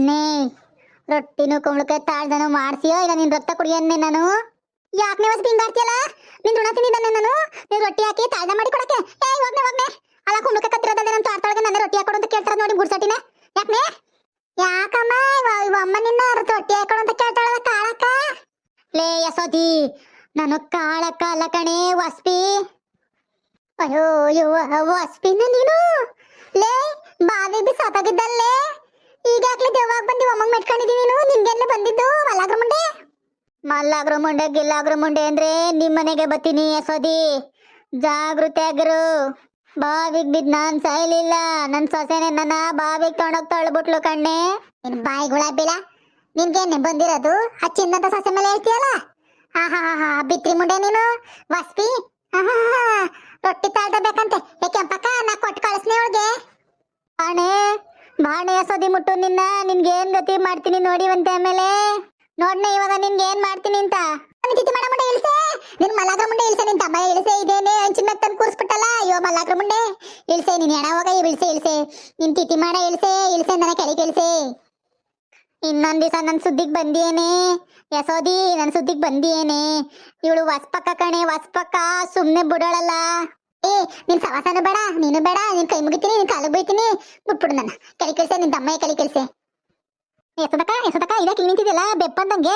ನೇ ರೊಟ್ಟಿನೂ ಕುಂಬಳಕಾಯಿ ತಾಳ್ದನು ಮಾಡ್ಸಿಯೋ ಇಲ್ಲ ನಿನ್ ರಕ್ತ ಕುಡಿಯನ್ನೇ ನಾನು. ಯಾಕೆ ನೀವು ಹಿಂಗಾಡ್ತಿಯಲ್ಲ? ನಿನ್ ಋಣ ತಿಂದಿದ್ದಾನೆ ನಾನು. ನೀನ್ ರೊಟ್ಟಿ ಹಾಕಿ ತಾಳ್ದ ಮಾಡಿ ಕೊಡಕ್ಕೆ. ಹೋಗ್ನೆ ಅಲ್ಲ ಕುಂಬಳಕಾಯಿ ಕತ್ತಿರೋದಲ್ಲೇ ನನ್ನ ತಾಳ್ತಾಳಗೆ ನನ್ನ ರೊಟ್ಟಿ ಹಾಕೊಡು ಅಂತ ಕೇಳ್ತಾರ ನೋಡಿ ಗುಡ್ಸಟಿನ. ಯಾಕೆ ಯಾಕಮ್ಮ ಅಮ್ಮ ನಿನ್ನ ರೊಟ್ಟಿ ಹಾಕೊಡು ಅಂತ ಕೇಳ್ತಾಳ ಕಾಳಕ್ಕ? ಲೇ ಯಸೋದಿ, ನಾನು ಕಾಳಕ್ಕ ಅಲ್ಲ ಕಣೆ ವಸ್ಪಿ. ಅಯ್ಯೋ ವಸ್ಪಿನ ನೀನು? ಲೇ ಬಾವಿ ಬಿ ಸಾತಾಗಿದ್ದಲ್ಲೇ ಈಗಾಗ್ಲೇ ದೇವಾಗ ಬಂದಿ ಒಮ್ಮಂಗ್ ಮೆಟ್ಕೊಂಡಿದೀನಿ ನೀನು. ನಿನ್ಗೆಲ್ಲ ಬಂದಿದ್ದು ಮಲ್ಲಾಗ್ರ ಮುಂಡೆ. ಮಲ್ಲಾಗ್ರ ಮುಂಡೆ ಗಿಲ್ಲಾಗ್ರ ಮುಂಡೆ ಅಂದ್ರೆ ನಿಮ್ಮನೆಗೆ ಬತ್ತೀನಿ ಯಸೋದಿ, ಜಾಗೃತಿ ಆಗಿರು. ಬಾವಿಗ್ ಬಿದ್ ನಾನ್ ಸಾಯ್ಲಿಲ್ಲ, ನನ್ ಸೊಸೆನೆ ನನ್ನ ಬಾವಿಗ್ ತಗೊಂಡೋಗ್ ತಳ್ಬಿಟ್ಲು ಕಣ್ಣೆ. ನಿನ್ ಬಾಯಿ ಗುಳಾಬಿಲ್ಲ, ನಿನ್ಗೇನೆ ಬಂದಿರೋದು ಹಚ್ಚಿಂದಂತ ಸೊಸೆ ಮೇಲೆ ಹೇಳ್ತೀಯಲ್ಲ. ಬಿತ್ರಿ ಮುಂಡೆ ನೀನು ವಸ್ಪಿ. ರೊಟ್ಟಿ ತಾಳ್ದ ಬೇಕಂತೆ ಕೆಂಪಕ್ಕ, ನಾ ಕೊಟ್ಟು ಕಳಿಸ್ನಿ ಅವಳಿಗೆ. ಬಾಣೆ ಯಸೋದಿ ಮುಟ್ಟು ನಿನ್ನ, ನಿನ್ಗೇನ್ ಗತಿ ಮಾಡ್ತೀನಿ ನೋಡಿವಂತೆ ಆಮೇಲೆ. ನೋಡ್ನೆ ಇವಾಗ ನಿನ್ಗೆ ಏನ್ ಮಾಡ್ತೀನಿ ಅಂತ. ತಿಥಿ ಮಾಡ ಮುಂಡೆ ಇಳಿಸೆ, ನಿನ್ ಮಲ್ಲಾಗ್ರ ಮುಂಡೆ ಇಳಿಸೆ. ನಿನ್ ತಮ್ಮ ಇಳಿಸೆ, ಇದೇನೆ ಹಂಚಿನ ತಂದು ಕೂರಿಸ್ಬಿಟ್ಟಲ್ಲ. ಅಯ್ಯೋ ಮಲ್ಲಾಗ್ರ ಮುಂಡೆ ಇಳಿಸೆ, ನೀನ್ ಹೆಣ ಹೋಗ ಇಳಿಸೆ. ನಿನ್ ತಿಥಿ ಮಾಡ ಇಳಿಸೆ ನನ್ನ ಕೆಳಗೆ ಇಳಿಸೆ. ಇನ್ನೊಂದ್ ದಿವಸ ನನ್ ಸುದ್ದಿಗ್ ಬಂದಿಯೇನೆ ಯಸೋದಿ, ನನ್ ಸುದ್ದಿಗ್ ಬಂದಿಯೇನೆ. ಇವಳು ವಸ್ಪಕ್ಕ ಕಣೆ ವಸ್ಪಕ್ಕ, ಸುಮ್ನೆ ಬಿಡೋಳಲ್ಲ. ನಿನ್ ಸವಾಸನು ಬೇಡ, ನೀನು ಬೇಡ. ನಿನ್ ಕೈ ಮುಗಿತೀನಿ, ನಿನ್ ಕಾಲು ಬೀಳ್ತೀನಿ. ಬಿಟ್ಬಿಡು ನನ್ನ ಕೆಳಗೆ ಕೆಲ್ಸೆ, ನಿನ್ ತಮ್ಮ ಕೆಳಗೆ ಕೆಲ್ಸೆ. ಎಸದಕ್ಕ ಇದಕ್ಕೆ ನಿಂತಿದ್ಯಲ್ಲ ಬೆಪ್ಪಂದಂಗೆ.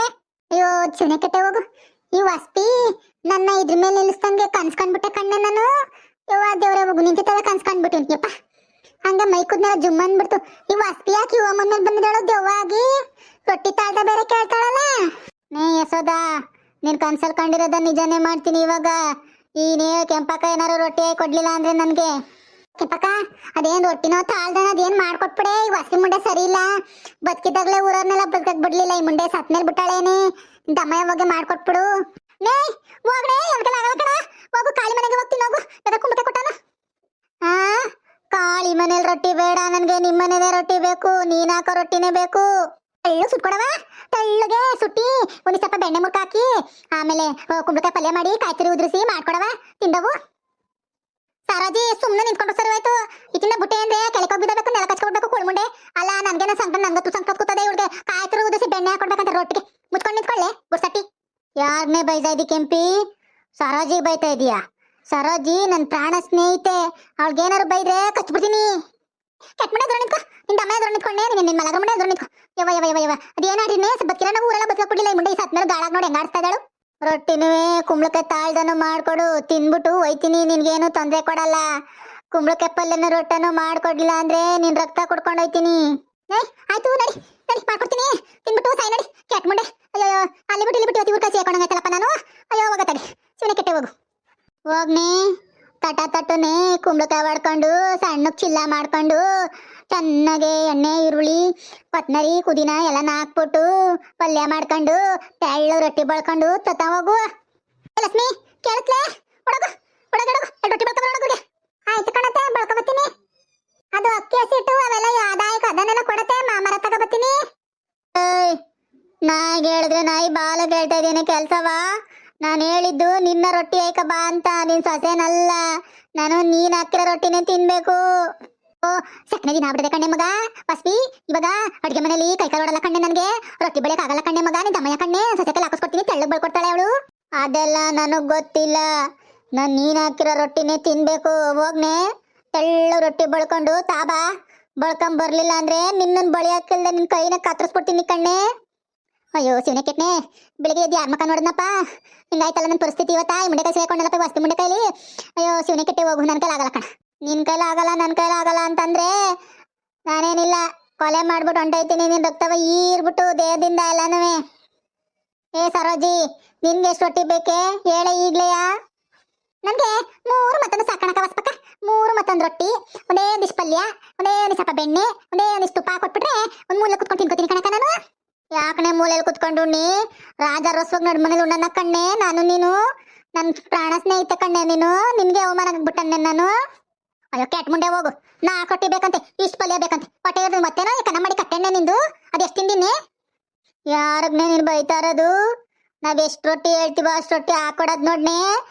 ಅಯ್ಯೋ ಚುನೆ ಕೆಟ್ಟೆ ಹೋಗು. ಈ ವಸ್ಪಿ ನನ್ನ ಇದ್ರ ಮೇಲೆ ನಿಲ್ಲಿಸ್ದಂಗೆ ಕನ್ಸ್ಕೊಂಡ್ಬಿಟ್ಟೆ ಕಣ್ಣೆ ನಾನು. ಯವ್ವ ದೇವ್ರೆ ಹೋಗು, ನಿಂತಿತ್ತಲ್ಲ ಕನ್ಸ್ಕೊಂಡ್ಬಿಟ್ಟು ಯಪ್ಪ. ಹಂಗ ಮೈ ಕುದ್ನೆಲ್ಲ ಜುಮ್ ಅಂದ್ಬಿಡ್ತು. ಈ ವಸ್ಪಿ ಯಾಕೆ ಇವ ಮನ್ ಮೇಲೆ ಬಂದಿದ್ದಾಳು ದೆವ್ವಾಗಿ? ರೊಟ್ಟಿ ತಾಳ್ದ ಬೇರೆ ಕೇಳ್ತಾಳಲ್ಲ. ನೇ ಯಶೋದ, ನೀನ್ ಕನ್ಸಲ್ ಕಂಡಿರೋದ ನಿಜಾನೇ ಮಾಡ್ತೀನಿ ಇವಾಗ. ನೀನೇ ಕೆಂಪಕ್ಕ ಏನಾರು ರೊಟ್ಟಿ ಕೊಡ್ಲಿಲ್ಲ ಅಂದ್ರೆ ನನ್ಗೆ. ಕೆಂಪಕ್ಕ ಅದೇನ್ ರೊಟ್ಟಿನೋ ತಾಳ್ದನ ಅದೇನ್ ಮಾಡ್ಕೊಟ್ಬಿಡೆ. ಈ ವಸ್ತಿ ಮುಂಡೆ ಸರಿ ಇಲ್ಲ. ಬದುಕಿದಾಗ್ಲೇ ಊರನ್ನೆಲ್ಲ ಬದುಕಕ್ ಬಿಡ್ಲಿಲ್ಲ. ಈ ಮುಂಡೆ ಸತ್ ಮೇಲೆ ಬಿಟ್ಟಾಳೇನೆ. ದಮ್ಮಯ್ಯ ಹೋಗಿ ಮಾಡ್ಕೊಟ್ಬಿಡು. ನೇ ಹೋಗ್ರೆ ಎಲ್ಕೆಲ್ಲ ಆಗಲ್ಲ ಕಣ. ಹೋಗು ಕಾಳಿ ಮನೆಗೆ ಹೋಗ್ತೀನಿ, ಹೋಗು. ಎದ ಕುಂಬಳಕಾಯಿ ಕೊಟ್ಟಾನ. ಕಾಳಿ ಮನೇಲಿ ರೊಟ್ಟಿ ಬೇಡ ನನ್ಗೆ, ನಿಮ್ಮನೇದೇ ರೊಟ್ಟಿ ಬೇಕು. ನೀನ್ ಹಾಕೋ ರೊಟ್ಟಿನೇ ಬೇಕು. ತೆಳ್ಳು ಸುಟ್ಕೊಡವ, ತೆಳ್ಳಗೆ ಸುಟ್ಟಿ ಒಂದ್ ಸ್ವಲ್ಪ ಬೆಣ್ಣೆ ಮುರ್ಕ ಹಾಕಿ ಆಮೇಲೆ ಕುಂಬಳಕಾಯಿ ಪಲ್ಯ ಮಾಡಿ ಕಾಯ್ತುರಿ ಉದ್ರಿಸಿ ಮಾಡ್ಕೊಡವ ತಿಂದವು. ಸಾರಾಜಿ ಸುಮ್ನೆ ನಿಂತ್ಕೊಂಡು ಸರಿ ಹೋಯ್ತು. ಇತ್ತಿನ ಬುಟ್ಟೆ ಅಂದ್ರೆ ಕೆಳಕೋಗ್ಬಿಡಬೇಕು, ನೆಲ ಕಚ್ಕೊಡ್ಬೇಕು ಕುಳ್ಮುಂಡೆ. ಅಲ್ಲ ನನ್ಗೇನ ಸಂಕಟ, ನಂಗತ್ತು ಸಂಕಟ ಕೂತದೆ. ಇವಳಿಗೆ ಕಾಯ್ತುರಿ ಉದ್ರಿಸಿ ಬೆಣ್ಣೆ ಹಾಕೊಡ್ಬೇಕಂತ ರೊಟ್ಟಿಗೆ. ಮುಚ್ಕೊಂಡು ನಿಂತ್ಕೊಳ್ಳೆ ಗುಡ್ಸಟ್ಟಿ. ಯಾರನ್ನೇ ಬೈತಾ ಇದ್ದಿ ಕೆಂಪಿ? ಸರೋಜಿ ಬೈತಾ ಇದೀಯಾ? ಸರೋಜಿ ನನ್ ಪ್ರಾಣ ಸ್ನೇಹಿತೆ, ಅವಳಿಗೇನಾರು ಬೈದ್ರೆ ಕಚ್ಬಿಡ್ತೀನಿ. ಕೆಟ್ಟ ಮನೆ ಎದುರು ನಿಂತ್ಕೊ, ನಿನ್ ತಮ್ಮ ಎದುರು ನಿಂತ್ಕೊಂಡೆ, ನಿನ್ ಮಲಗ್ರ ಮನೆ ಎದುರು ನಿಂತ್ಕೊ. ಯವ ಅದೇನಾಡಿನೇ ಬದುಕಿರ ನಾವು ಊರೆಲ್ಲ ಬದುಕಬಿಟ್ಟಿಲ್ಲ. ಈ ಮುಂಡೆ ಈ ಸತ್ ಮೇಲೆ ಗಾಳಾಗ್ ನೋಡಿ ಹೆಂಗಾಡ್ಸ್ತಾ ಇದ್ದಾಳು. ರೊಟ್ಟಿನೂ ಕುಂಬಳಕಾಯಿ ತಾಳ್ದನು ಮಾಡ್ಕೊಡು, ತಿನ್ಬಿಟ್ಟು ಒಯ್ತೀನಿ. ನಿನ್ಗೇನು ತೊಂದ್ರೆ ಕೊಡಲ್ಲ. ಕುಂಬಳಕಾಯಿ ಪಲ್ಯನ ರೊಟ್ಟನು ಮಾಡ್ಕೊಡ್ಲಿಲ್ಲ ಅಂದ್ರೆ ನಿನ್ ರಕ್ತ ಕುಡ್ಕೊಂಡು ಹೋಯ್ತೀನಿ. ಆಯ್ತು ನಡಿ ಮಾಡ್ಕೊಡ್ತೀನಿ. ತಿನ್ಬಿಟ್ಟು ಸಾಯಿ ನಡಿ ಕೆಟ್ಟ ಮುಂಡೆ. ಅಯ್ಯೋ ಅಲ್ಲಿ ಬಿಟ್ಟು ಇಲ್ಲಿ ಬಿಟ್ಟು ಇವ್ರ ಕೈ ಸೇರ್ಕೊಂಡಂಗೈತಲ್ಲಪ್ಪ ನಾನು. ಅಯ್ಯೋ ಹೋಗತ್ತಡಿ ಶಿವನೆ ಕೆಟ್ಟೆ ಹೋಗು. ಹೋಗ್ನಿ ತಟ್ಟನೆ ಕುಂಬಳಕಾಯಿ ಹೊಡ್ಕೊಂಡು ಸಣ್ಣಕ್ ಚಿಲ್ಲ ಮಾಡ್ಕೊಂಡು ಚೆನ್ನಾಗೆ ಎಣ್ಣೆ ಈರುಳ್ಳಿ ಕೊತ್ತಂಬರಿ ಪುದೀನ ಎಲ್ಲ ಹಾಕ್ಬಿಟ್ಟು ಪಲ್ಯ ಮಾಡ್ಕೊಂಡು ತೆಳ್ಳು ರೊಟ್ಟಿ ಬಳ್ಕೊಂಡು ತತ್ತ ಹೋಗು. ಲಕ್ಷ್ಮಿ ಕೇಳತ್ಲೆ? ಒಳಗು ಒಳಗಡಗು ರೊಟ್ಟಿ ಬಳ್ಕೊಂಡ್ರೆ ಆಯ್ತು ಕಣತೆ, ಬಳ್ಕೊಬತ್ತೀನಿ. ಅದು ಅಕ್ಕಿ ಹಸಿಟ್ಟು ಅವೆಲ್ಲ ಆದಾಯಕ್ಕೆ ಅದನ್ನೆಲ್ಲ ಕೊಡತ್ತೆ, ಮಾಮರ ತಗೋಬತ್ತೀನಿ. ನಾಯಿಗೆ ಹೇಳಿದ್ರೆ ನಾಯಿ ಬಾಲ ಹೇಳ್ತಾ ಇದ್ದೇನೆ ಕೆಲ್ಸವಾ? ನಾನು ಹೇಳಿದ್ದು ನಿನ್ನ ರೊಟ್ಟಿ ಆಯ್ಕ ಬಾ ಅಂತ, ನಿನ್ ಸೊಸೆನಲ್ಲ ನಾನು. ನೀನ್ ಹಾಕಿರೋ ರೊಟ್ಟಿನೇ ತಿನ್ಬೇಕು. ಓ ಸಕ್ಕನೆ ದಿನ ಆಗ್ಬಿಡದೆ ಕಣ್ಣೆ ಮಗ ವಸ್ಪಿ. ಇವಾಗ ಅಡ್ಗೆ ಮನೇಲಿ ಕೈ ಕಾಲೋಡಲ್ಲ ಕಣ್ಣೆ, ನನ್ಗೆ ರೊಟ್ಟಿ ಬೆಳಕ್ ಆಗಲ್ಲ ಕಣ್ಣೆ ಮಗ. ನಿನ್ ತಮ್ಮಯ್ಯ ಕಣ್ಣೆ ಸೊಸೆಕೆಲ್ಲ ಹಾಕಿಸ್ಕೊಡ್ತೀನಿ, ತೆಳ್ಳಗ್ ಬಳ್ಕೊಡ್ತಾಳೆ ಅವಳು. ಅದೆಲ್ಲ ನನಗ್ ಗೊತ್ತಿಲ್ಲ, ನಾನ್ ನೀನ್ ಹಾಕಿರೋ ರೊಟ್ಟಿನೇ ತಿನ್ಬೇಕು. ಹೋಗ್ನೆ ತೆಳ್ಳು ರೊಟ್ಟಿ ಬಳ್ಕೊಂಡು ತಾಬಾ. ಬಳ್ಕೊಂಡ್ ಬರ್ಲಿಲ್ಲ ಅಂದ್ರೆ ನಿನ್ನನ್ ಬಳಿ ಹಾಕಿಲ್ದೆ ನಿನ್ ಕೈನ ಕತ್ತರಿಸ್ಬಿಡ್ತೀನಿ ಕಣ್ಣೆ. ಅಯ್ಯೋ ಶಿವನೆ ಕೆಟ್ನೆ, ಬೆಳಿಗ್ಗೆ ಎದ್ದು ಯಾರ ಮಕ್ಕ ನೋಡಿದ್ನಪ್ಪ? ಹಿಂಗಾಯ್ತಲ್ಲ ನನ್ನ ಪರಿಸ್ಥಿತಿ ಇವತ್ತ. ಈ ಮುಂಡೆ ಕೈ ಸೇರ್ಕೊಂಡಲ್ಲಪ್ಪ ವಸ್ತಿ ಮುಂಡೆ ಕೈಲಿ. ಅಯ್ಯೋ ಶಿವನೆ ಕೆಟ್ಟೆ ಹೋಗು, ನನ್ ಕೈಲಿ ಆಗಲ್ಲ ಕಣ. ನಿನ್ ಕೈಲಿ ಆಗಲ್ಲ ನನ್ ಕೈಲಿ ಆಗಲ್ಲ ಅಂತಂದ್ರೆ ನಾನೇನಿಲ್ಲ, ಕೊಲೆ ಮಾಡ್ಬಿಟ್ಟು ಹೊಂಟೈತೀನಿ. ನಿನ್ ರಕ್ತವ ಈರ್ಬಿಟ್ಟು ದೇಹದಿಂದ ಎಲ್ಲಾನು. ಸರೋಜಿ ನಿನ್ಗೆ ಎಷ್ಟು ರೊಟ್ಟಿ ಬೇಕೆ ಹೇಳ ಈಗ್ಲೆಯಾ? ನನ್ಗೆ 3 ಮತ್ತೊಂದು ಸಾಕಣಕ ವಸ್ಪಕ್ಕ. 3 ಮತ್ತೊಂದು ರೊಟ್ಟಿ, ಒಂದೇ ಒಂದಿಷ್ಟು ಪಲ್ಯ, ಒಂದೇ ಒಂದಿಷ್ಟು ಸ್ವಲ್ಪ ಬೆಣ್ಣೆ, ಒಂದೇ ಒಂದಿಷ್ಟು ತುಪ್ಪ ಕೊಟ್ಬಿಟ್ರೆ ಒಂದ್ ಮೂಲೆ ಕುತ್ಕೊಂಡು ತಿನ್ಕೋತೀನಿ ಕಣಕ ನಾನು. ಯಾಕನೆ ಮೂಲೆಯಲ್ಲಿ ಕುತ್ಕೊಂಡು ಉಣ್ಣಿ? ರಾಜ ರಸ್ವಾಗ ನಡ್ಮನೇಲಿ ಉಣ್ಣನ ಕಣ್ಣೆ ನಾನು ನೀನು. ನನ್ ಪ್ರಾಣ ಸ್ನೇಹಿತ ಕಣ್ಣೆ ನೀನು. ನಿನ್ಗೆ ಅವಮಾನ ಆಗ್ಬಿಟ್ಟನ್ನೆ ನಾನು. ಅಯ್ಯೋ ಕೆಟ್ಟ ಮುಂಡೆ ಹೋಗು. 4 ರೊಟ್ಟಿ ಬೇಕಂತೆ, ಇಷ್ಟು ಪಲ್ಯ ಬೇಕಂತೆ. ಹೊಟ್ಟೆ ಇರೋದು ಮತ್ತೇನೋ ಕನ್ನ ಮಾಡಿ ಕಟ್ಟೆಣ್ಣೆ ನಿಂದು. ಅದೆಷ್ಟು ತಿಂದಿನಿ? ಯಾರಗ್ನೆ ನೀನು ಬೈತಾ ಇರೋದು? ನಾವ್ ಎಷ್ಟು ರೊಟ್ಟಿ ಹೇಳ್ತೀವೋ ಅಷ್ಟು ರೊಟ್ಟಿ ಹಾಕೊಡೋದ್ ನೋಡ್ನೆ.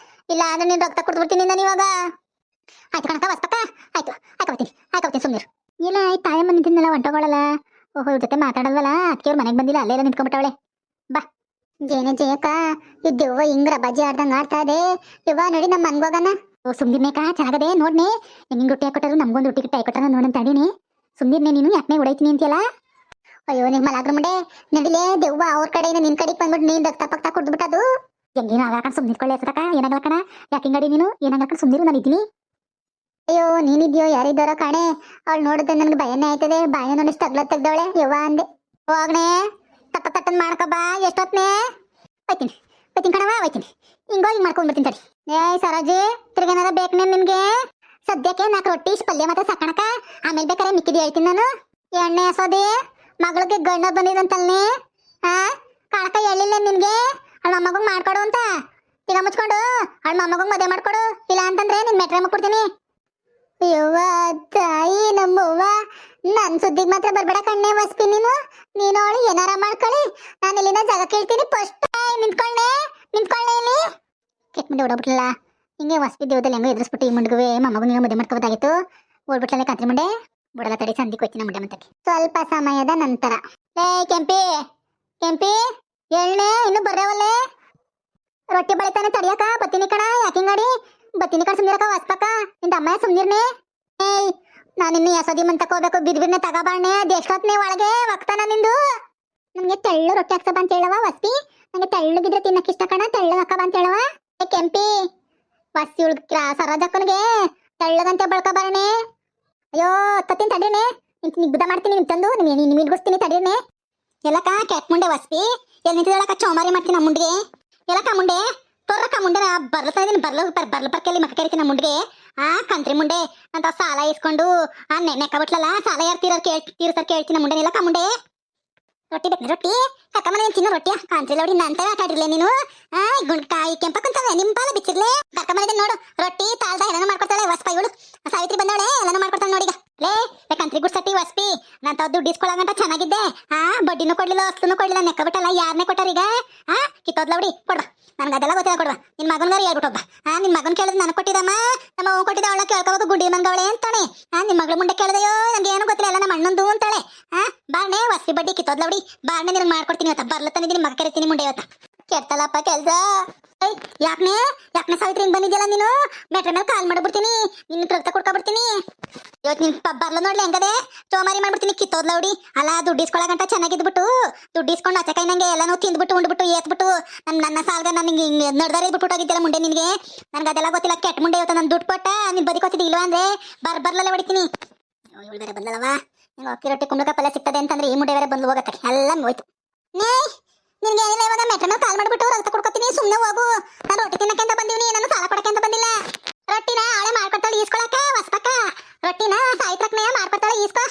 ಇಲ್ಲ ಅಂದ್ರೆ ನೀನ್ ರಕ್ತ ಕೊಟ್ಬಿಡ್ತೀನಿ ನಾನು ಇವಾಗ. ಆಯ್ತು ಕಣಕ ವಸ್ಪಕ್ಕ, ಆಯ್ತು ಹಾಕೋತೀನಿ ಸುಮ್ನಿರು. ಇಲ್ಲ ಆಯ್ತು ತಾಯಿ ಮನೆ ತಿನ್ನಲ್ಲ ಹೊಂಟೋಗಳಲ್ಲ. ಓಹೋ ಇವ್ರ ಜೊತೆ ಮಾತಾಡಲ್ವಲ್ಲ ಅದಕ್ಕೆ ಅವ್ರ ಮನೆಗೆ ಬಂದಿಲ್ಲ ಅಲ್ಲೇ ನಿಂತ್ಕೊಂಡ್ಬಿಟ್ಟವಳೆ. ಬಾ ಜೇನೆ ಜಯಕ್ಕ ಈ ದೆವ್ವ ಹಿಂಗ್ ರಬಾಜಿ ಆಡ್ದಂಗ ಆಡ್ತಾ ಇದೆ. ದೆವ್ವ ನೋಡಿ ನಮ್ಮ ಮನ್ಗೋಗನ. ಓ ಸುಮ್ದಿರ್ನೇಕ ಚೆನ್ನಾಗದೆ ನೋಡ್ನೆ. ನಿಂಗೆ ರೊಟ್ಟಿ ಹಾಕೊಟ್ಟಾರು ನಮ್ಗೊಂದು ರೊಟ್ಟಿ ಗಿಟ್ಟಿ ಹಾಕೊಟ್ಟಾರ ನೋಡಂತ ತಡೀನಿ. ಸುಮ್ದಿರ್ನೆ ನೀನು ಯಾಕೆ ಹೊಡೈತೀನಿ ಅಂತೀಯಲ್ಲ. ಅಯ್ಯೋ ನಿನ್ ಮಲಾಗ್ರ ಮುಂಡೆ ನಡಿಲೇ ದೆವ್ವ ಅವ್ರ ಕಡೆಯಿಂದ ನಿನ್ ಕಡೆಗೆ ಬಂದ್ಬಿಟ್ಟು ನೀನ್ ರಕ್ತ ಪಕ್ತ ಕುಡ್ದ್ಬಿಟ್ಟದು. ಹೆಂಗೇನು ಆಗಾಕಂಡ್ ಸುಮ್ನಿಟ್ಕೊಳ್ಳಿ ಸತಕ ಏನಾಗಲಕಣ ಯಾಕೆ ಹಿಂಗಡಿ ನೀನು ಏನಾಗಲಕಂಡ್ ಸುಮ್ನಿರು ನಾನು ಇದ್ದೀನಿ. ಅಯ್ಯೋ ನೀನಿದ್ಯೋ ಯಾರಿದ್ದಾರೋ ಕಾಣೆ. ಅವಳು ನೋಡಿದ್ರೆ ನನ್ಗೆ ಭಯನೇ ಆಯ್ತದೆ. ಬಾಯ ನೋಡಿ ತಗ್ಲ ತೆಗ್ದವಳೆ ಯವ್ವ ಅಂದೆ. ಹೋಗ್ನೆ ತಪ್ಪ ತಟ್ಟನ್ ಮಾಡ್ಕೊಬಾ ಎಷ್ಟೊತ್ನೇ ಹೋಯ್ತೀನಿ ಹೋಯ್ತೀನಿ ಕಣವ ಹೋಯ್ತೀನಿ. ಹಿಂಗೋಗಿ ಮಾಡ್ಕೊಂಡ್ಬಿಡ್ತೀನಿ ತಡಿ. ಏಯ್ ಸರೋಜಿ ತಿರ್ಗೇನಾರ ಬೇಕನೆ ನಿನ್ಗೆ? ಸದ್ಯಕ್ಕೆ 4 ರೊಟ್ಟಿ ಪಲ್ಯ ಮತ್ತೆ ಸಾಕಣಕ ಆಮೇಲೆ ಬೇಕಾರೆ ಮಿಕ್ಕಿದಿ ಹೇಳ್ತೀನಿ ನಾನು. ಎಣ್ಣೆ ಹಸೋದಿ ಮಗಳಿಗೆ ಗಂಡ ಬಂದಿದಂತಲ್ನೇ ಕಾಳಕ ಹೇಳಿಲ್ಲ ನಿನ್ಗೆ ಅವಳ ಮೊಮ್ಮಗಂಗ್ ಮಾಡ್ಕೊಡು ಅಂತ. ಈಗ ಮುಚ್ಕೊಂಡು ಅವಳ ಮೊಮ್ಮಗಂಗ್ ಮದುವೆ ಮಾಡ್ಕೊಡು ಇಲ್ಲ ಅಂತಂದ್ರೆ ನಿನ್ ಮೆಟ್ರೆ ಮುಕ್ಕೊಡ್ತೀನಿ. ಯವ್ವ ತಾಯಿ ನಮ್ಮವ್ವ ನನ್ ಸುದ್ದಿಗೆ ಮಾತ್ರ ಬರ್ಬೇಡ ಕಣ್ಣೆ ವಸ್ಪಿ ನೀನು ಅವಳು ಏನಾರ ಮಾಡ್ಕೊಳ್ಳಿ. ನಾನು ಇಲ್ಲಿಂದ ಜಾಗ ಕೇಳ್ತೀನಿ. ಫಸ್ಟ್ ನಿಂತ್ಕೊಳ್ಳೆ ಇಲ್ಲಿ ಕೆಟ್ಟ ಮುಂದೆ ಓಡೋಗ್ಬಿಟ್ಲಲ್ಲ. ಹಿಂಗೆ ವಸ್ಪಿ ದೇವದಲ್ಲಿ ಹೆಂಗೋ ಎದುರಿಸ್ಬಿಟ್ಟು ಈ ಮುಂಡ್ಗುವೆ ಮೊಮ್ಮಗು ನೀವು ಮದುವೆ ಮಾಡ್ಕೋಬೋದಾಗಿತ್ತು. ಓಡ್ಬಿಟ್ಲಲ್ಲ ಕಾತ್ರಿ ಮುಂಡೆ ಬಿಡಲ್ಲ ತಡಿ ಸಂದಿ ಕೊಯ್ತೀನಿ ಮುಂಡೆ ಮತ್ತೆ ಸ್ವಲ್ಪ ಸಮಯದ ನಂತರ. ಏ ಕೆಂಪಿ ಕೆಂಪಿ ಎಳ್ಳೆ ಇನ್ನು ಬರ್ರೇವಲ್ಲೇ ರೊಟ್ಟಿ ಬಳಿತಾನೆ ತಡಿಯಕ ಬತ್ತೀನಿ ಕಣ ಯಾಕಿಂಗಾಡಿ ಬತ್ತೀನಿ ಕಣ ಸುಮ್ನಿರಕ ವಸ್ಪಕ್ಕ ನಿಂದ ಅಮ್ಮ ಸುಮ್ನಿರ್ನೆ. ಏಯ್ ನಾನಿನ್ನು ಯಸೋದಿ ಮಂತಕ್ ಹೋಗ್ಬೇಕು ಬಿದ್ಬಿಡ್ನೆ ತಗೋಬಾಣೆ ಅದೆಷ್ಟೊತ್ನೇ ಒಳಗೆ ಒಕ್ತಾನ ನಿಂದು. ನನ್ಗೆ ತೆಳ್ಳು ರೊಟ್ಟಿ ಹಾಕ್ಸಬ ಅಂತ ಹೇಳವ ವಸ್ಪಿ. ನಂಗೆ ತೆಳ್ಳಗಿದ್ರೆ ತಿನ್ನಕ್ ಇಷ್ಟ ಕಣ ತೆಳ್ಳು ಹಾಕಬ ಅಂತ ಹೇಳವ. ಏ ಕೆಂಪಿ ವಸ್ತಿ ಉಳ್ಕ ಸರೋಜಕ್ಕನಿಗೆ ತೆಳ್ಳಗಂತೆ ಬಳ್ಕೊಬಾರಣೆ. ಅಯ್ಯೋ ತತ್ತೀನಿ ತಡೀನೆ ನಿಗ್ಗುದ ಮಾಡ್ತೀನಿ ನಿಮ್ ತಂದು ನಿಮ್ ಇಡ್ಗಿಸ್ತೀನಿ ತಡೀನೆ. ಎಲ್ಲಕ್ಕ ಕೆಟ್ಟ ಮುಂಡೆ ವಸ್ಪಿ ಎಲ್ಲಿ ನಿಂತಿದ್ದಳಕ್ಕ ಚೌಮಾರಿ ಮಾಡ್ತೀನಿ ನಮ್ಮ ಮುಂಡಿಗೆ. ಎಲ್ಲಕ್ಕ ಮುಂಡೆ ತೊರ್ರಕ್ಕ ಮುಂಡೆ ಬರ್ಲತಾ ಇದೀನಿ ಬರ್ಲು ಪರ್ಕೆಲ್ಲಿ ಮಕ್ಕ ಕರಿತೀನಿ ನಮ್ಮ ಮುಂಡಿಗೆ. ಕಂತ್ರಿ ಮುಂಡೆ ಅಂತ ಸಾಲ ಇಸ್ಕೊಂಡು ನೆಕ್ಕ ಬಿಟ್ಲಲ್ಲ ಸಾಲ ಯಾರು ತೀರ್ಸರ್ ಕೇಳ್ತೀನಿ ಮುಂಡೆ. ಎಲ್ಲಕ್ಕ ಮುಂಡೆ ರೊಟ್ಟಿ ಬೇಕು ರೊಟ್ಟಿ ಕಕ್ಕಮ್ಮ ನೀನು ತಿನ್ನೋ ರೊಟ್ಟಿಯ ಕಾಂತ್ರಿ ಲೌಡಿ ನಂತ ಆಟ ಆಡಿರ್ಲೆ ನೀನು. ಗುಂಡ್ಕಾಯಿ ಕೆಂಪಕ್ಕಂತವೆ ನಿಮ್ ಪಾಲ ಬಿಚ್ಚಿರ್ಲೆ ಕಕ್ಕಮ್ಮ ನೋಡು ರೊಟ್ಟಿ ತಾಳ್ದ ಎಲ್ಲಾನು ಮಾಡ್ಕೊಡ್ತಾಳೆ ವಸ್ಪ ಇವಳು ಸಾವಿತ್ರಿ ಬಂದವಳೆ ಎಲ್ಲಾನು ಮಾಡ್ಕೊಡ್ತಾಳೆ ನೋಡಿಗ. ಲೇ ಕಂತ್ರಿ ಗುಡ್ಸತಿ ವಸ್ಪಿ ನಾನು ತಾವ್ ದುಡ್ಡು ಇಸ್ಕೊಳಗಂಟ ಚೆನ್ನಾಗಿದ್ದೆ. ಬಡ್ಡಿನೂ ಕೊಡ್ಲಿಲ್ಲ ಅಷ್ಟೂ ಕೊಡ್ಲಿಲ್ಲ ನೆಕ್ಕ ಬಿಟ್ಟಲ್ಲ ಯಾರನ್ನೇ ಕೊಟ್ಟಾರೀಗ. ಕಿತ್ತೋದ್ಲೌಡಿ ಕೊಡ್ಬಾ ನನ್ಗೆ ಅದೆಲ್ಲ ಗೊತ್ತಿಲ್ಲ ಕೊಡ್ಬಾ. ನಿನ್ ಮಗನ್ಗಾರ ಹೇಳ್ಬಿಟ್ಟೊಬ್ಬ ನಿನ್ ಮಗನ್ ಕೇಳಿದ್ ನನಗೆ ಕೊಟ್ಟಿದಮ್ಮ ನಮ್ಮ ಅವ್ನು ಕೊಟ್ಟಿದ್ದ ಅವಳ ಕೇಳ್ಕೋಬೇಕು ಗುಡ್ಡಿ ಮಂಗವಳೆ ಅಂತಾನೆ. ನಿನ್ ಮಗಳ ಮುಂದೆ ಕೇಳಿದೆಯೋ ನಂಗೆ ಏನು ಗೊತ್ತಿಲ್ಲ ಎಲ್ಲ ನಮ್ಮ ಅಣ್ಣಂದು ಅಂತಾಳೆ. ಬಾಣೆ ವಸ್ತಿ ಬಡ್ಡಿ ಕಿತ್ತೋದ್ಲೌಡಿ ಬಾಣೆ ನಿನಗೆ ಮಾಡ್ಕೊಡ್ತೀನಿ ಇವತ್ತ ಬರ್ಲತ್ತಾನಿದ್ದೀನಿ ಮಗ ಕರಿತೀನಿ ಮುಂಡೆ ಇವತ್ತ. ಕೆಟ್ಟಲ್ಲಪ್ಪ ಕೆಲ್ಸ. ಯಾಕನೆ ಸಾವಿತ್ರಿ ಹಿಂಗ್ ಬಂದಿದ್ಯಲ್ಲ ನೀನು ಮೆಟ್ರ ಮೇಲೆ ಕಾಲ್ ಮಾಡ್ಬಿಡ್ತೀನಿ ನಿನ್ನ ರಕ್ತ ಕುಡ್ಕೊಬಿಡ್ತೀನಿ. ಇವತ್ತು ನಿನ್ ಬರ್ಲ ನೋಡ್ಲಿ ಹೆಂಗದೆ ಚೋಮಾರಿ ಮಾಡ್ಬಿಡ್ತೀನಿ ಕಿತ್ತೋದ್ಲೌಡಿ. ಅಲ್ಲ ದುಡ್ಡು ಇಸ್ಕೊಳಗಂಟ ಚೆನ್ನಾಗಿದ್ಬಿಟ್ಟು ದುಡ್ಡು ಇಸ್ಕೊಂಡು ಅಚಕೈ ನಂಗೆ ಎಲ್ಲಾನು ತಿಂದ್ಬಿಟ್ಟು ಉಂಡ್ಬಿಟ್ಟು ಏತ್ಬಿಟ್ಟು ನನ್ನ ಸಾಲ್ಗ ನನಗೆ ನಡ್ದಾರೆ ಬಿಟ್ಬಿಟ್ಟು ಹೋಗಿದ್ದಲ್ಲ ಮುಂಡೆ ನಿನ್ಗೆ. ನನ್ಗೆ ಅದೆಲ್ಲ ಗೊತ್ತಿಲ್ಲ ಕೆಟ್ಟ ಮುಂಡೆ ಇವತ್ತು ನಾನು ದುಡ್ಡು ಕೊಟ್ಟ ನೀನ್ ಬದಿಕೊತ್ತಿದ್ದಿ ಇಲ್ವಾ ಅಂದ್ರೆ ಬರ್ಲಲ್ಲೇ ಹೊಡಿತೀನಿ. ಇವಳು ಬೇರೆ ಬಂದಲ್ಲವಾ ನಿಂಗೆ ಅಕ್ಕಿ ರೊಟ್ಟಿ ಕುಂಬಳಕ ಪಲ್ಯ ಸಿಗ್ತದೆ ಅಂತಂದ್ರೆ ಈ ಮುಂಡೆ ಬೇರೆ ಬಂದು ಹೋಗತ್ತೆ ಎಲ್ಲ ಹೋಯ್ತು. ನಿನ್ಗೆ ಏನಿಲ್ಲ ಇವಾಗ ಮೆಟ್ರ ಮೇಲೆ ಕಾಲ್ ಮಾಡ್ಬಿಟ್ಟು ರಕ್ತ ಕೊಡ್ಕೊತೀನಿ ಸುಮ್ಮನೆ ಹೋಗು. ನಾನು ರೊಟ್ಟಿ ತಿನ್ನಕ್ಕೆ ಅಂತ ಬಂದೀನಿ ನಾನು ಸಾಲ ಕೊಡಕ್ಕೆ ಅಂತ ಬಂದಿಲ್ಲ. ರೊಟ್ಟಿನ ಅವಳೆ ಮಾಡ್ಕೊಡ್ತಾಳೆ ಈಸ್ಕೊಳಕ ವಸ್ಪಕ್ಕ ರೊಟ್ಟಿನ ಸಾಯಿತ್ರಕ್ನೆಯ ಮಾಡ್ಕೊಡ್ತಾಳೆ ಈಸ್ಕೊ.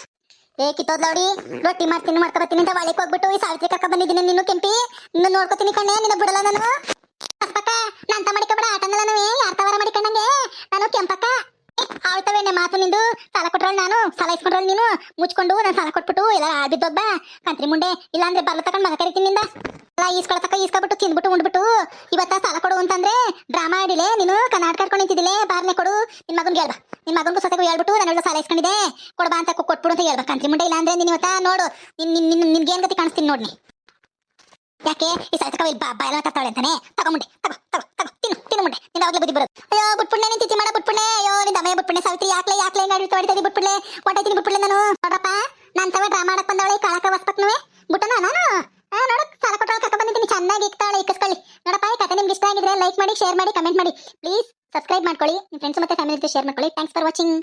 ಏ ಕಿತ್ತೋದ್ಲೌಡಿ ರೊಟ್ಟಿ ಮಾಡ್ತೀನಿ ಮಾಡ್ಕೊಬತ್ತೀನಿ ಅಂತ ಒಳಗೆ ಹೋಗ್ಬಿಟ್ಟು ಈ ಸಾವಿತ್ರಿ ಕಕ್ಕ ಬಂದಿದ್ದೀನಿ ನೀನು ಕೆಂಪಿ ನಿನ್ನ ನೋಡ್ಕೊತೀನಿ ಕಣ್ಣೆ ನಿನ್ನ ಬಿಡಲ್ಲ ನಾನು ವಸ್ಪಕ್ಕ ನಂತ ಮಾಡಿಕೊಬೇಡ ಆಟನೆಲ್ಲ ಯಾರ ತವರ ಮಾಡಿಕೊಂಡಂಗೆ ನಾನು ಕೆಂಪಕ್ಕ. ಅವಳ್ತವೇನೆ ಮಾತು ನಿಂದು ಸಾಲ ಕೊಟ್ರಳು ನಾನು ಸಾಲ ಇಸ್ಕೊಂಡ್ರಳು ನೀನು ಮುಚ್ಕೊಂಡು ನಾನು ಸಾಲ ಕೊಟ್ಬಿಟ್ಟು ಎಲ್ಲ ಬಿದ್ದೋಗ್ಬ ಕಂತ್ರಿ ಮುಂಡೆ ಇಲ್ಲ ಅಂದ್ರೆ ಬರ್ಲ ತಗೊಂಡು ಮಗ ಕರಿತೀನಿ ನಿಂದ ಎಲ್ಲ ಈಸ್ಕೊಳತಕ್ಕ ಈಸ್ಕೊಬಿಟ್ಟು ತಿಂದ್ಬಿಟ್ಟು ಉಂಡ್ಬಿಟ್ಟು ಇವತ್ತ ಸಾಲ ಕೊಡು ಅಂತಂದ್ರೆ ಡ್ರಾಮಾ ಆಡಿಲೆ ನೀನು ಕರ್ನಾಟಕ ಕರ್ಕೊಂಡು ನಿಂತಿದ್ದಿಲೆ ಬಾರ್ನೆ ಕೊಡು ನಿನ್ ಮಗನ್ಗೆ ಹೇಳ್ಬಾ ನಿನ್ ಮಗನ್ಗೂ ಸೊಸೆಗೂ ಹೇಳ್ಬಿಟ್ಟು ನಾನು ಸಾಲ ಇಸ್ಕೊಂಡಿದೆ ಕೊಡ್ಬಾ ಅಂತ ಕೊಟ್ಬಿಡು ಅಂತ ಹೇಳ್ಬಾ ಕಂತ್ರಿ ಮುಂಡೆ ಇಲ್ಲ ಅಂದ್ರೆ ನೀನು ಇವತ್ತ ನೋಡು ನಿನ್ಗೇನ್ ಗತಿ ಕಾಣಿಸ್ತೀನಿ ನೋಡ್ನಿ. ಯಾಕೆ ಈ ಸಾಯ್ತಕ ಬಾಯಲ್ಲ ತರ್ತಾಳೆ ಅಂತಾನೆ ತಗೊಂಬುಂಡೆ ತಗೋ ತಗೋ ತಗೋ ತಿನ್ನು ಮುಂಡೆ ನಿನ್ನ ಅವಾಗಲೇ ಬುದ್ಧಿ ಬರೋದು. ಅಯ್ಯೋ ಬಿಟ್ಬಿಡ್ನೆ ನೀನು ತಿಥಿ ಮಾಡ ಬಿಟ್ಬಿಡ್ನೆ. ಅಯ್ಯೋ ನಿನ್ನ ಅಮ್ಮಯ್ಯ ಬಿಟ್ಬಿಡ್ನೆ ಸಾವಿತ್ರಿ ಯಾಕ್ಲೆ ಹೊಡಿತಾ ಬಿಟ್ಬಿಡ್ಲೆ ಹೊಟ್ಟೈತೀನಿ ಬಿಟ್ಬಿಡ್ಲೆ ನಾನು. ನೋಡ್ರಪ್ಪ ನಾನು ತವ ಡ್ರಾ ಮಾಡಕ್ ಬಂದವಳೆ ಕಾಳಕ ವಸ್ಪಕ್ನುವೆ ಬಿಟ್ಟನ ನಾನು ನೋಡು ಸಾಲ ಕೊಟ್ಟವಳು ಕಕ್ಕ ಬಂದಿದ್ದೀನಿ ಚೆನ್ನಾಗಿ ಇಕ್ತಾಳೆ ಇಕ್ಕಿಸ್ಕೊಳ್ಳಿ. ನೋಡಪ್ಪ ಈ ಕಥೆ ನಿಮ್ಗೆ ಇಷ್ಟ ಆಗಿದ್ರೆ ಲೈಕ್ ಮಾಡಿ ಶೇರ್ ಮಾಡಿ ಕಮೆಂಟ್ ಮಾಡಿ ಪ್ಲೀಸ್ ಸಬ್ಸ್ಕ್ರೈಬ್ ಮಾಡ್ಕೊಳ್ಳಿ. ನಿಮ್ಮ ಫ್ರೆಂಡ್ಸ್ ಮತ್ತೆ ಫ್ಯಾಮಿಲಿ ಜೊತೆ ಶೇರ್ ಮಾಡ್ಕೊಳ್ಳಿ. Thanks for watching.